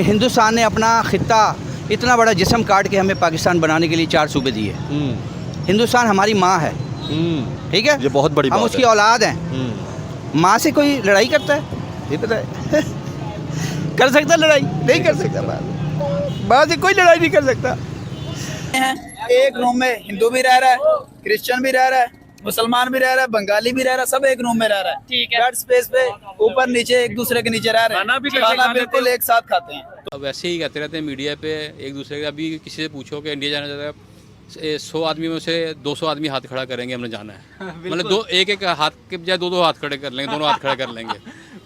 हिंदुस्तान ने अपना ख़ित्ता इतना बड़ा जिस्म काट के हमें पाकिस्तान बनाने के लिए 4 सूबे दिए। हिंदुस्तान हमारी माँ है, ठीक है, ये बहुत बड़ी हम बात उसकी है। औलाद हैं। माँ से कोई लड़ाई करता है? ये पता है कर सकता लड़ाई? नहीं कर सकता। माँ से कोई लड़ाई नहीं कर सकता। एक रूम में हिंदू भी रह रहा है, क्रिश्चियन भी रह रहा है, मुसलमान भी रह रहा है, बंगाली भी रह रहा है, सब एक रूम में रह रहा है। ठीक है। बेड स्पेस पे ऊपर नीचे एक दूसरे के नीचे रह रहे खाना भी हैं, इकट्ठे खाना खा लेते बिल्कुल हो? एक साथ खाते हैं। अब वैसे ही कहते रहते हैं मीडिया पे एक दूसरे का। अभी किसी से पूछो कि इंडिया जाना चाहता है, 100 आदमी में से 200 आदमी हाथ खड़ा करेंगे हमने जाना है। मतलब एक हाथ के बजाय 2 हाथ खड़े कर लेंगे, दोनों हाथ खड़े कर लेंगे।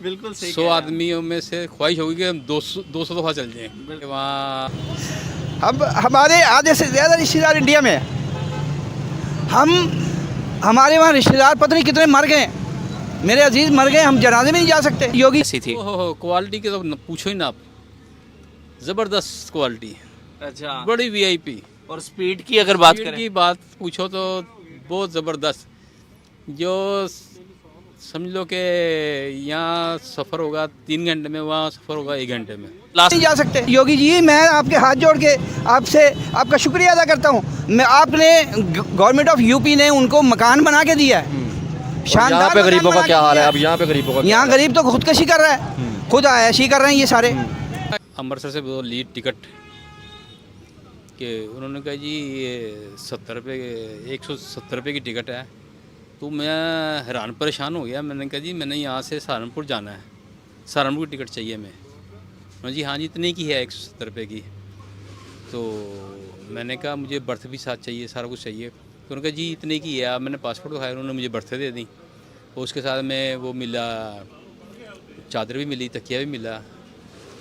बिल्कुल सही 100 आदमियों में से ख्वाहिश होगी कि हम 200 दफ़ा चल जाएँ वहाँ। अब हमारे आधे से ज़्यादा रिश्तेदार इंडिया में हैं। हमारे वहाँ रिश्तेदार पता नहीं कितने मर गए, मेरे अजीज़ मर गए, हम जनाजे में नहीं जा सकते। योगी ऐसी थी। ओहो, क्वालिटी के तो पूछो ही ना आप, ज़बरदस्त क्वालिटी, अच्छा। बड़ी वीआईपी। और स्पीड की अगर बात स्पीड करें की बात पूछो तो बहुत ज़बरदस्त। जो समझ लो कि यहाँ सफ़र होगा 3 घंटे में, वहाँ सफ़र होगा 1 घंटे में। नहीं जा सकते। योगी जी, मैं आपके हाथ जोड़ के आपसे आपका शुक्रिया अदा करता हूँ। मैं आपने गवर्नमेंट ऑफ यूपी ने उनको मकान बना के दिया है, शानदार। यहाँ पे मकान गरीबों बना का के क्या हाल दिया है? अब यहाँ पे गरीबों का क्या यहाँ हाल है? गरीब तो खुदकशी कर रहा है, खुद आयशी कर रहे हैं ये सारे। अमृतसर से वो लीड टिकट कि उन्होंने कहा जी ये 70 रुपये 170 रुपये की टिकट है। तो मैं हैरान परेशान हो गया। मैंने कहा जी मैंने यहाँ से सहारनपुर जाना है, सहारनपुर की टिकट चाहिए मैं जी हाँ जी इतने की है 170 रुपये की। तो मैंने कहा मुझे बर्थ भी साथ चाहिए, सारा कुछ चाहिए। तो उन्होंने कहा जी इतने की है। आप मैंने पासपोर्ट दिखाया, उन्होंने मुझे बर्थ दे दी। और उसके साथ में वो मिला, चादर भी मिली, तकिया भी मिला,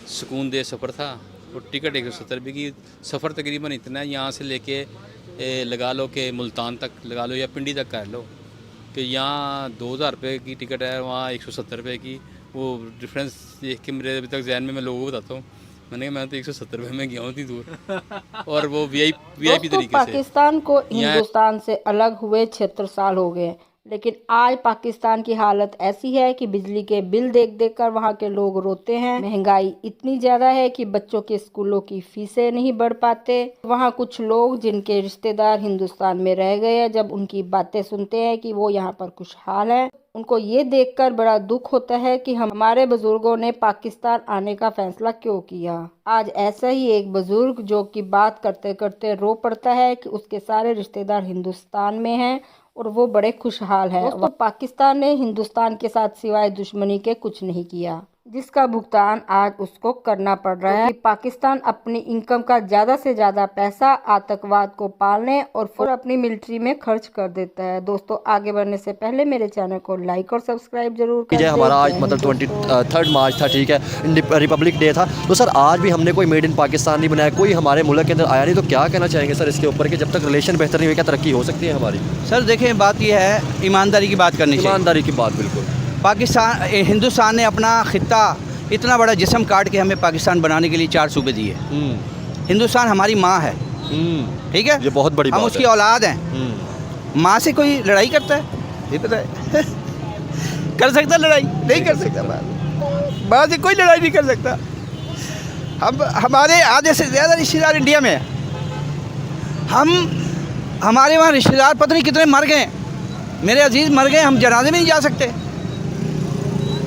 सुकून दे सफ़र था। और टिकट 170 रुपये की। सफ़र तकरीबन इतना है, यहाँ से लेके लगा लो कि मुल्तान तक लगा लो या पिंडी तक कर लो, कि यहाँ 2000 रुपये की टिकट है, वहाँ 170 रुपये की। वो डिफरेंस देख के मेरे अभी तक जहन में मैं लोगों को बताता हूँ। मैंने कहा मैं तो 170 रुपये में गया हूँ इतनी दूर। और वो वीआईपी तरीके से। पाकिस्तान को हिंदुस्तान से अलग हुए 76 साल हो गए, लेकिन आज पाकिस्तान की हालत ऐसी है कि बिजली के बिल देख देख कर वहाँ के लोग रोते हैं। महंगाई इतनी ज़्यादा है कि बच्चों के स्कूलों की फीसें नहीं बढ़ पाते। वहाँ कुछ लोग जिनके रिश्तेदार हिंदुस्तान में रह गए हैं, जब उनकी बातें सुनते हैं कि वो यहाँ पर खुशहाल हैं, उनको ये देखकर बड़ा दुख होता है कि हमारे बुजुर्गों ने पाकिस्तान आने का फैसला क्यों किया। आज ऐसा ही एक बुजुर्ग जो कि बात करते करते रो पड़ता है कि उसके सारे रिश्तेदार हिंदुस्तान में हैं और वो बड़े खुशहाल हैं। तो पाकिस्तान ने हिंदुस्तान के साथ सिवाय दुश्मनी के कुछ नहीं किया, जिसका भुगतान आज उसको करना पड़ रहा है। पाकिस्तान अपनी इनकम का ज़्यादा से ज़्यादा पैसा आतंकवाद को पालने और फिर अपनी मिलिट्री में खर्च कर देता है। दोस्तों, आगे बढ़ने से पहले मेरे चैनल को लाइक और सब्सक्राइब जरूर करें। हमारा आज मतलब 23 मार्च था, ठीक है, रिपब्लिक डे था। तो सर आज भी हमने कोई मेड इन पाकिस्तान नहीं बनाया, कोई हमारे मुल्क के अंदर आया नहीं। तो क्या कहना चाहेंगे सर इसके ऊपर कि जब तक रिलेशन बेहतर नहीं हुए क्या तरक्की हो सकती है हमारी? सर देखिए, बात यह है, ईमानदारी की बात करनी चाहिए। ईमानदारी की बात, बिल्कुल। हिंदुस्तान ने अपना ख़ित्ता इतना बड़ा जिस्म काट के हमें पाकिस्तान बनाने के लिए 4 सूबे दिए। हिंदुस्तान हमारी माँ है, ठीक है, ये बहुत बड़ी हम बात उसकी है। औलाद हैं। माँ से कोई लड़ाई करता है? ये पता है कर सकता लड़ाई? नहीं कर सकता। माँ से कोई लड़ाई नहीं कर सकता। हमारे आधे से ज़्यादा रिश्तेदार इंडिया में हैं। हमारे वहाँ रिश्तेदार पता नहीं कितने मर गए, मेरे अजीज़ मर गए, हम जनाजे में नहीं जा सकते।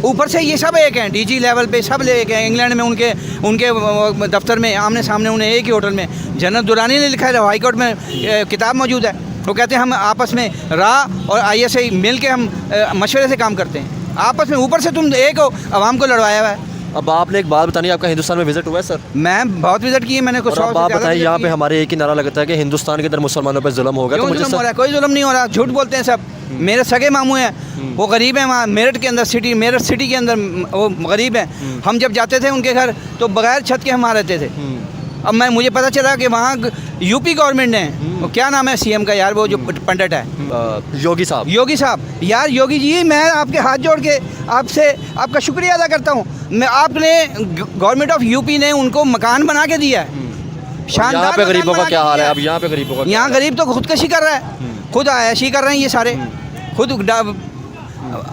ऊपर से ये सब एक हैं, डीजी लेवल पे सब एक हैं। इंग्लैंड में उनके दफ्तर में आमने सामने उन्हें एक ही होटल में जनरल दुरानी ने लिखा है, हाई कोर्ट में किताब मौजूद है। वो कहते हैं हम आपस में राह और ISI मिल के हम मशवरे से काम करते हैं आपस में। ऊपर से तुम एक हो, आवाम को लड़वाया हुआ है। अब आपने एक बात बतानी, आपका हिंदुस्तान में विजिट हुआ है सर? मैं बहुत विजिट की है, मैंने कुछ। अब आप बताइए, यहाँ पे हमारे एक ही नारा लगता है कि हिंदुस्तान के अंदर मुसलमानों पे जुल्म होगा। तो मुझे हो रहा है? कोई जुल्म नहीं हो रहा, झूठ बोलते हैं सब। मेरे सगे मामू हैं, वो गरीब हैं, वहाँ मेरठ के अंदर मेरठ सिटी के अंदर वो गरीब हैं। हम जब जाते थे उनके घर तो बगैर छत के हम वहाँ रहते थे। अब मुझे पता चला कि वहाँ यूपी गवर्नमेंट ने, वो क्या नाम है CM का यार, वो जो पंडित है, योगी साहब यार। योगी जी, मैं आपके हाथ जोड़ के आपसे आपका शुक्रिया अदा करता हूँ। मैं आपने गवर्नमेंट ऑफ यूपी ने उनको मकान बना के दिया है, शानदार। यहाँ पे गरीबों का क्या हाल है? अब यहाँ पे गरीबों का, यहाँ गरीब तो खुदकशी कर रहा है, खुद आयशी कर रहे हैं ये सारे। खुद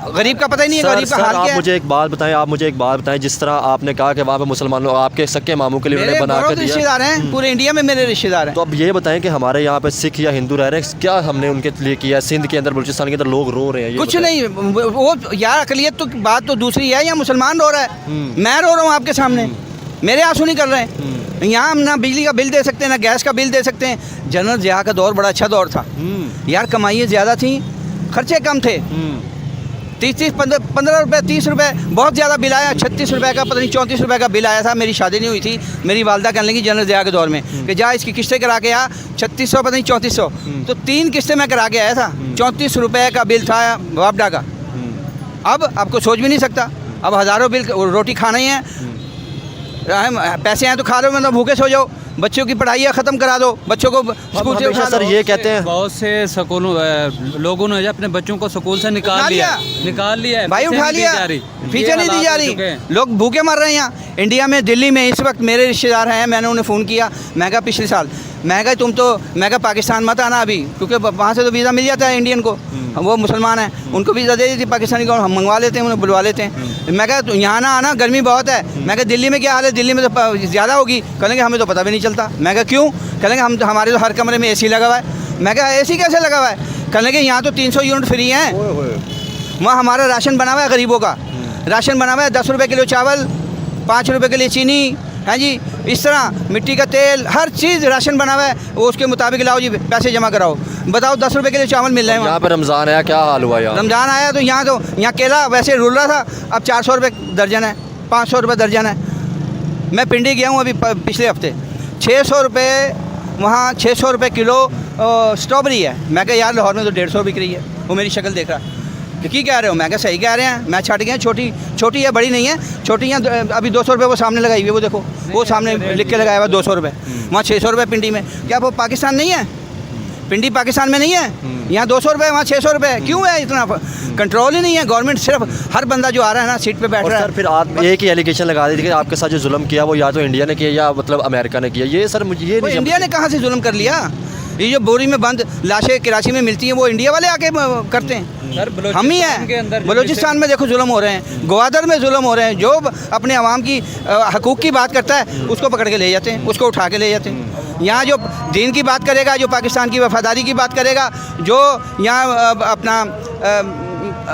गरीब का पता ही नहीं है, गरीब का हाल आप क्या है। मुझे एक बात बताएं, जिस तरह आपने कहा कि वहाँ पे मुसलमान लोग आपके सक्के मामू के लिए मेरे उन्होंने बना बहुत कर दिया, रिश्तेदार हैं, पूरे इंडिया में मेरे रिश्तेदार हैं। तो अब ये बताएं कि हमारे यहाँ पे सिख या हिंदू रह रहे हैं, क्या हमने उनके लिए किया? सिंध के अंदर, बलूचिस्तान के अंदर लोग रो रहे हैं, ये कुछ बताएं। नहीं, वो यार अकलियत तो बात तो दूसरी है। यहाँ मुसलमान रो रहा है, मैं रो रहा हूँ आपके सामने, मेरे आंसू नहीं कर रहे हैं। यहाँ हम ना बिजली का बिल दे सकते हैं, ना गैस का बिल दे सकते हैं। जनरल ज़िया का दौर बड़ा अच्छा दौर था यार, कमाइयाँ ज़्यादा थी, खर्चे कम थे। 15 रुपये 30 रुपये बहुत ज़्यादा बिल आया। 36 रुपये का, पता नहीं 34 रुपये का बिल आया था। मेरी शादी नहीं हुई थी, मेरी वालदा कहने लगी जनरल ज़िया के दौर में कि जा इसकी किस्तें करा के आ, 3600 पता नहीं 3400, तो 3 किस्तें मैं करा के आया था। 34 रुपये का बिल था वापडा का। अब आपको सोच भी नहीं सकता, अब हज़ारों बिल, रोटी खाना ही है, पैसे हैं तो खा लो, मतलब भूखे सो जाओ। बच्चों की पढ़ाइयाँ ख़त्म करा दो, बच्चों को स्कूल से उठा सर लो। ये कहते हैं बहुत से स्कूलों लोगों ने अपने बच्चों को स्कूल से निकाल लिया है भाई, फीसें उठा नहीं दी लिया, जा रही। फीसें नहीं दी जा हालात हो चुके रही, हैं। लोग भूखे मर रहे हैं यहाँ इंडिया में। दिल्ली में इस वक्त मेरे रिश्तेदार हैं, मैंने उन्हें फ़ोन किया, मैं कहा पिछले साल, मैं कहा तुम तो, मैं कहा पाकिस्तान मत आना अभी, क्योंकि वहाँ से तो वीज़ा मिल जाता है इंडियन को, वो मुसलमान हैं, उनको वीज़ा दे देती पाकिस्तानी को, हम मंगवा लेते हैं, उन्हें बुलवा लेते हैं। मैं कहा यहाँ ना आना, गर्मी बहुत है। मैं कहा दिल्ली में क्या हाल है? दिल्ली में तो ज़्यादा होगी। कहेंगे हमें तो पता भी नहीं चलता। मैं कहा क्यों? कहेंगे हम हमारे तो हर कमरे में AC लगा हुआ है। मैं कहा AC कैसे लगा हुआ है? कहेंगे यहाँ तो 300 यूनिट फ्री हैं, वहाँ हमारा राशन बना हुआ है, गरीबों का राशन बना हुआ है। 10 रुपये किलो चावल, 5 रुपये के लिए चीनी, हाँ जी, इस तरह मिट्टी का तेल, हर चीज़ राशन बना हुआ है। वो उसके मुताबिक लाओ जी, पैसे जमा कराओ। बताओ 10 रुपये के लिए चावल मिल रहे हैं यहाँ पे रमज़ान आया, क्या हाल हुआ यहाँ? रमज़ान आया तो यहाँ केला वैसे रुल रहा था, अब 400 रुपये दर्जन है, 500 रुपये दर्जन है। मैं पिंडी गया हूँ अभी पिछले हफ्ते, 600 रुपये वहाँ, 600 रुपये किलो स्ट्रॉबेरी है। मैं कहा यार लाहौर में तो 150 बिक रही है। वो मेरी शक्ल देख रहा, तो की कह रहे हो? मैं कहा सही कह रहे हैं, मैं छट गया। छोटी है, बड़ी नहीं है, छोटी है। अभी 200 रुपये वो सामने लगाई हुई है, वो देखो, वो सामने लिख के लगाया हुआ 200 रुपये। वहाँ 600 रुपये पिंडी में। क्या वो पाकिस्तान नहीं है? पिंडी पाकिस्तान में नहीं है? यहाँ 200 रुपये, वहाँ 600 रुपये। क्यों है इतना? कंट्रोल ही नहीं है। गवर्नमेंट सिर्फ हर बंदा जो आ रहा है ना सीट पे बैठ रहा है। सर फिर आप एक ही एलिगेशन लगा दी थी कि आपके साथ जो जुल्म किया वो या तो इंडिया ने किया या मतलब अमेरिका ने किया। ये सर मुझे ये नहीं इंडिया ने कहाँ से जुल्म कर लिया? ये जो बोरी में बंद लाशें कराची में मिलती हैं, वो इंडिया वाले आके करते हैं। सर हम ही हैं। बलूचिस्तान में देखो जुल्म हो रहे हैं, ग्वादर में जुल्म हो रहे हैं। जो अपने अवाम की हकूक़ की बात करता है उसको पकड़ के ले जाते हैं, उसको उठा के ले जाते हैं। यहाँ जो दीन की बात करेगा, जो पाकिस्तान की वफादारी की बात करेगा, जो यहाँ अपना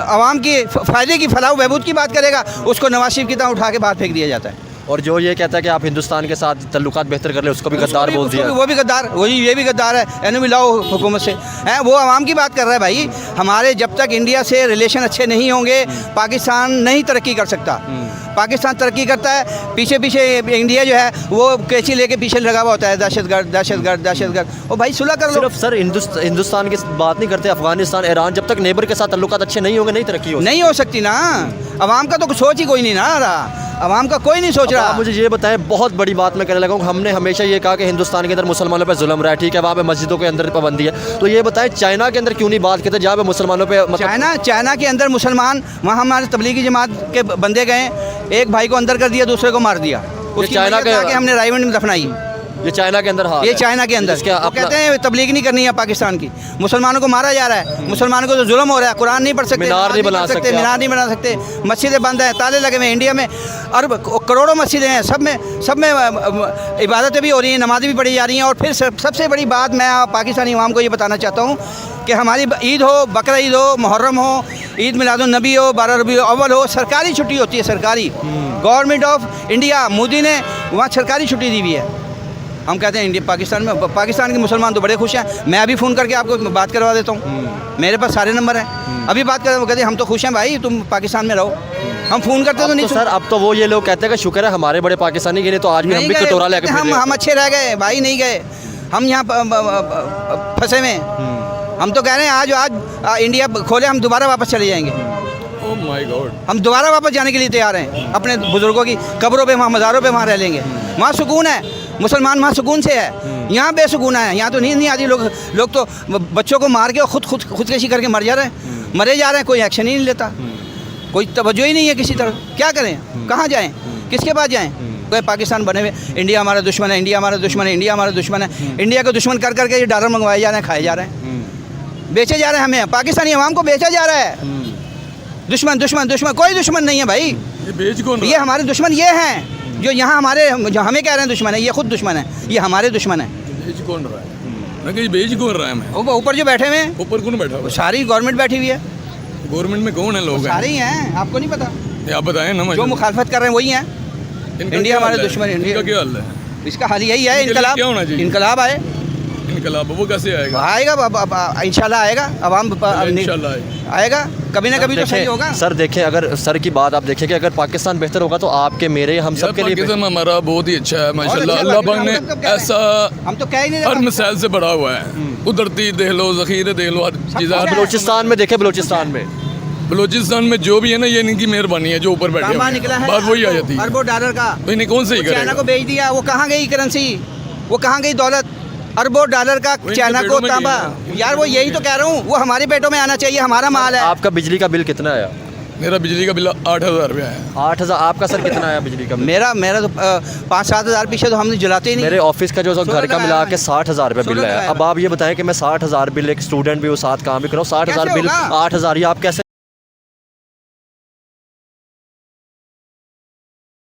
अवाम की फ़ायदे की फलाह बहबूद की बात करेगा, उसको नवाज शरीफ की तरह उठा के बाहर फेंक दिया जाता है। और जो ये कहता है कि आप हिंदुस्तान के साथ तल्लुकात बेहतर कर ले, उसको भी गद्दार बोल दिया। वो भी गद्दार, वही ये भी गद्दार है। एनू मिलाओ हुकूमत से हैं, वो आवाम की बात कर रहा है। भाई हमारे जब तक इंडिया से रिलेशन अच्छे नहीं होंगे, पाकिस्तान नहीं तरक्की कर सकता। पाकिस्तान तरक्की करता है, पीछे पीछे इंडिया जो है वो कैंची लेके पीछे लगा हुआ होता है, दहशतगर्द दहशतगर्द दहशतगर्द। ओ भाई सुलह कर लो। सिर्फ सर हिंदुस्तान की बात नहीं करते, अफगानिस्तान, ईरान, जब तक नेबर के साथ तल्लुकात अच्छे नहीं होंगे नहीं तरक्की नहीं हो सकती ना। अवाम का तो सोच ही कोई नहीं ना रहा, अवाम का कोई नहीं सोच रहा। आप मुझे ये बताएं, बहुत बड़ी बात मैं कहने लगा हूँ, हमने हमेशा ये कहा कि हिंदुस्तान के अंदर मुसलमानों पे जुल्म रहा है, ठीक है, वहाँ पे मस्जिदों के अंदर पाबंदी है, तो ये बताएं चाइना के अंदर क्यों नहीं बात करते जहाँ पे मुसलमानों पे चाइना के अंदर मुसलमान, वहाँ हमारे तबलीगी जमात के बंदे गए, एक भाई को अंदर कर दिया, दूसरे को मार दिया। उसकी चाइना के हमने रायवंड में दफनाई। ये चाइना के अंदर, हाँ, ये चाइना के अंदर वो कहते हैं तबलीग नहीं करनी है पाकिस्तान की। मुसलमानों को मारा जा रहा है, मुसलमानों को तो जुल्म हो रहा है। कुरान नहीं पढ़ सकते, मीनार नहीं बना सकते, मीनार नहीं बना सकते, मस्जिदें बंद हैं, ताले लगे हुए हैं। इंडिया में करोड़ों मस्जिदें हैं, सब में इबादतें भी हो रही हैं, नमाज़ें भी पढ़ी जा रही हैं। और फिर सबसे बड़ी बात मैं पाकिस्तानी अवाम को ये बताना चाहता हूँ कि हमारी ईद हो, बकरा ईद हो, मुहर्रम हो, ईद मिलादुन नबी हो, 12 रबीउल अव्वल हो, सरकारी छुट्टी होती है। सरकारी गवर्नमेंट ऑफ इंडिया, मोदी ने वहाँ सरकारी छुट्टी दी हुई है। हम कहते हैं इंडिया पाकिस्तान के मुसलमान तो बड़े खुश हैं। मैं अभी फ़ोन करके आपको बात करवा देता हूँ, मेरे पास सारे नंबर हैं। अभी बात करें, वो कहते हैं हम तो खुश हैं भाई, तुम पाकिस्तान में रहो। हम फ़ोन करते तो नहीं। सर अब तो वो ये लोग कहते हैं कि शुक्र है हमारे बड़े पाकिस्तानी गए, तो आज भी हम भी कटोरा लेकर हम अच्छे रह गए भाई, नहीं गए हम यहाँ फंसे में। हम तो कह रहे हैं आज इंडिया खोले, हम दोबारा वापस चले जाएंगे। ओह माय गॉड, हम दोबारा वापस जाने के लिए तैयार हैं। अपने बुजुर्गों की कब्रों पे, वहाँ मज़ारों पे वहाँ रह लेंगे। वहाँ सुकून है, मुसलमान वहाँ सुकून से है। यहाँ बेसुकून है, यहाँ तो नींद नहीं आती। लोग तो बच्चों को मार के खुदकशी करके मरे जा रहे हैं। कोई एक्शन ही नहीं लेता, कोई तवज्जो ही नहीं है किसी तरह। क्या करें, कहाँ जाएँ, किसके पास जाएँ? कोई पाकिस्तान बने हुए, इंडिया हमारा दुश्मन है, इंडिया हमारा दुश्मन है, इंडिया हमारा दुश्मन है। इंडिया को दुश्मन कर करके ये डॉलर मंगवाए जा रहे हैं, खाए जा रहे हैं, बेचे जा रहे हैं। हमें पाकिस्तानी अवाम को बेचा जा रहा है। दुश्मन दुश्मन दुश्मन, कोई दुश्मन नहीं है भाई। ये बेच कौन रहा ये हमारे दुश्मन ये हैं जो यहाँ हमारे, जो हमें कह रहे हैं दुश्मन है, ये खुद दुश्मन है, ये हमारे दुश्मन है। है? बेच कौन रहा है? मैं कहीं बेच कौन रहा है? मैं वो ऊपर जो बैठे हुए हैं, ऊपर कौन बैठा हुआ वो सारी गवर्नमेंट बैठी हुई है, है? गवर्नमेंट में कौन है लोग? सारे ही हैं, आपको नहीं पता? ये आप बताएं ना मुझे। जो मुखालफत कर रहे हैं वही हैं। इनका इंडिया क्या हमारे हाल है? दुश्मन, इंडिया इनका क्या हाल है? इसका हाल यही है, इनके लिए क्या होना इनकलाब, चाहिए? इनकलाब आए, इनकलाब वो कैसे आएगा? आएगा अब इंशाल्लाह आएगा, अवाम इंशाल्लाह आएगा। आएगा, कभी ना कभी तो सही होगा। सर देखें, अगर सर की बात आप देखें कि अगर पाकिस्तान बेहतर होगा तो आपके मेरे हम सब के लिए पाकिस्तान हमारा बहुत ही अच्छा है माशाल्लाह। अच्छा अल्लाह लग रहा पाक है, ने हम तो कह रहे हैं। ऐसा हम तो कह ही नहीं हर रहे। मिसाइल से बड़ा हुआ है। उधरती देख लो, जखीरे देख लो, हर चीज़। कुछ है। बलूचिस्तान में देखें, बलूचिस्तान में बलूचिस्तान में जो भी है ना, ये इनकी मेहरबानी है जो ऊपर बैठे तांबा हुए निकला हैं। है बात वही आ जाती है। अरबों डॉलर का, तो इन्हें कौन सही वो चाइना करेगा? को बेच दिया, वो कहाँ गई करेंसी, वो कहाँ गई दौलत, अरबों डॉलर का इनके चाइना को पेटों में तांबा। गई। यार वो यही तो कह रहा हूँ, वो हमारे पेटों में आना चाहिए, हमारा माल है। आपका बिजली का बिल कितना आया? मेरा बिजली का बिल 8,000 रुपया है। 8,000। आपका सर कितना आया बिजली का बिल? मेरा मेरा तो 5-7 हज़ार पीछे तो हमने जलाते ही नहीं। मेरे ऑफिस का जो घर का लगाया मिला के मैंने। 60,000 रुपये बिल 16 है। लगाया अब आप ये बताएं कि मैं 60,000 बिल, एक स्टूडेंट भी हूँ, साथ काम भी करूँ, 60,000 कैसे बिल, होगा? 8,000, ये आप कैसे